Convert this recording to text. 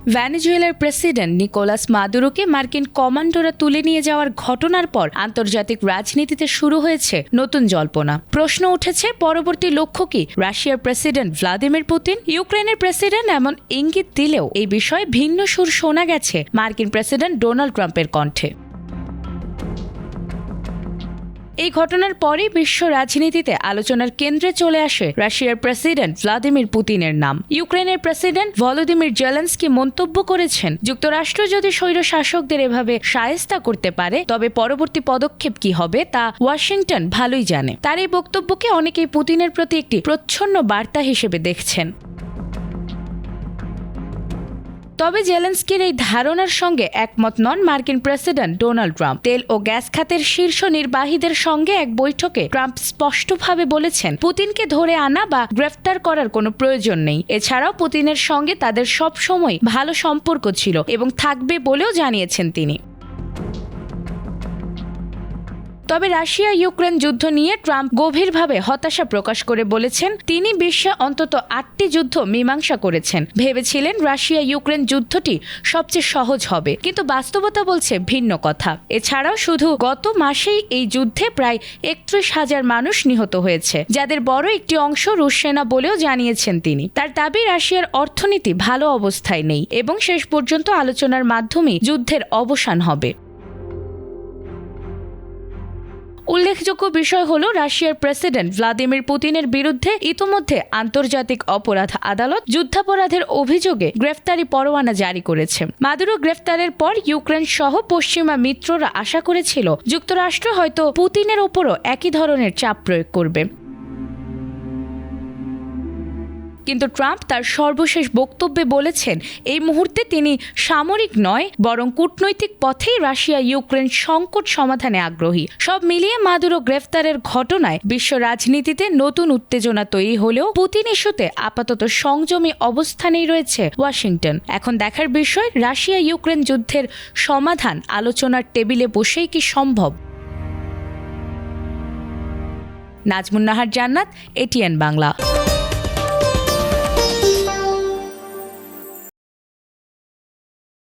ভেনেজুয়েলার president Nicolas মাদুরোকে মার্কিন কমান্ডোরা তুলে নিয়ে যাওয়ার ঘটনার পর আন্তর্জাতিক রাজনীতিতে শুরু হয়েছে নতুন জল্পনা। প্রশ্ন উঠেছে, পরবর্তী লক্ষ্য কি রাশিয়ার প্রেসিডেন্ট ভ্লাদিমির পুতিন? ইউক্রেনের প্রেসিডেন্ট এমন ইঙ্গিত দিলেও এই বিষয়ে ভিন্ন সুর শোনা গেছে মার্কিন প্রেসিডেন্ট ডোনাল্ড ট্রাম্পের কণ্ঠে। এই ঘটনার পরই বিশ্ব রাজনীতিতে আলোচনার কেন্দ্রে চলে আসে রাশিয়ার প্রেসিডেন্ট ভ্লাদিমির পুতিনের নাম। ইউক্রেনের প্রেসিডেন্ট ভলোদিমির জেলেনস্কি মন্তব্য করেছেন, যুক্তরাষ্ট্র যদি স্বৈরশাসকদের এভাবে শায়েস্তা করতে পারে তবে পরবর্তী পদক্ষেপ কি হবে তা ওয়াশিংটন ভালোই জানে। তার এই বক্তব্যকে অনেকেই পুতিনের প্রতি একটি প্রচ্ছন্ন বার্তা হিসেবে দেখছেন। তবে জেলেনস্কির এই ধারণার সঙ্গে একমত নন মার্কিন প্রেসিডেন্ট ডোনাল্ড ট্রাম্প। তেল ও গ্যাস খাতের শীর্ষ নির্বাহীদের সঙ্গে এক বৈঠকে ট্রাম্প স্পষ্টভাবে বলেছেন, পুতিনকে ধরে আনা বা গ্রেফতার করার কোনো প্রয়োজন নেই। এছাড়াও পুতিনের সঙ্গে তাদের সব সময় ভালো সম্পর্ক ছিল এবং থাকবে বলেও জানিয়েছেন তিনি। তবে রাশিয়া ইউক্রেন যুদ্ধ নিয়ে ট্রাম্প গভীরভাবে হতাশা প্রকাশ করে বলেছেন, তিনি বিশ্বে অন্তত 8টি যুদ্ধ মীমাংসা করেছেন। ভেবেছিলেন রাশিয়া ইউক্রেন যুদ্ধটি সবচেয়ে সহজ হবে, কিন্তু বাস্তবতা বলছে ভিন্ন কথা। এছাড়াও শুধু গত মাসেই এই যুদ্ধে প্রায় 31,000 মানুষ নিহত হয়েছে, যাদের বড় একটি অংশ রুশ সেনা বলেও জানিয়েছেন তিনি। তার দাবি, রাশিয়ার অর্থনীতি ভালো অবস্থায় নেই এবং শেষ পর্যন্ত আলোচনার মাধ্যমেই যুদ্ধের অবসান হবে। উল্লেখযোগ্য বিষয় হল, রাশিয়ার প্রেসিডেন্ট ভ্লাদিমির পুতিনের বিরুদ্ধে ইতোমধ্যে আন্তর্জাতিক অপরাধ আদালত যুদ্ধাপরাধের অভিযোগে গ্রেফতারি পরোয়ানা জারি করেছে। মাদুরো গ্রেফতারের পর ইউক্রেন সহ পশ্চিমা মিত্ররা আশা করেছিল যুক্তরাষ্ট্র হয়তো পুতিনের ওপরও একই ধরনের চাপ প্রয়োগ করবে। কিন্তু ট্রাম্প তার সর্বশেষ বক্তব্যে বলেছেন, এই মুহূর্তে তিনি সামরিক নয় বরং কূটনৈতিক পথেই রাশিয়া ইউক্রেন সংকট সমাধানে আগ্রহী। সব মিলিয়ে মাদুরো গ্রেফতারের ঘটনায় বিশ্ব রাজনীতিতে নতুন উত্তেজনা তৈরি হলেও পুতিন ইস্যুতে আপাতত সংযমী অবস্থানেই রয়েছে ওয়াশিংটন। এখন দেখার বিষয়, রাশিয়া ইউক্রেন যুদ্ধের সমাধান আলোচনার টেবিলে বসেই কি সম্ভব? নাজমুন নাহার জান্নাত, এটিএন বাংলা।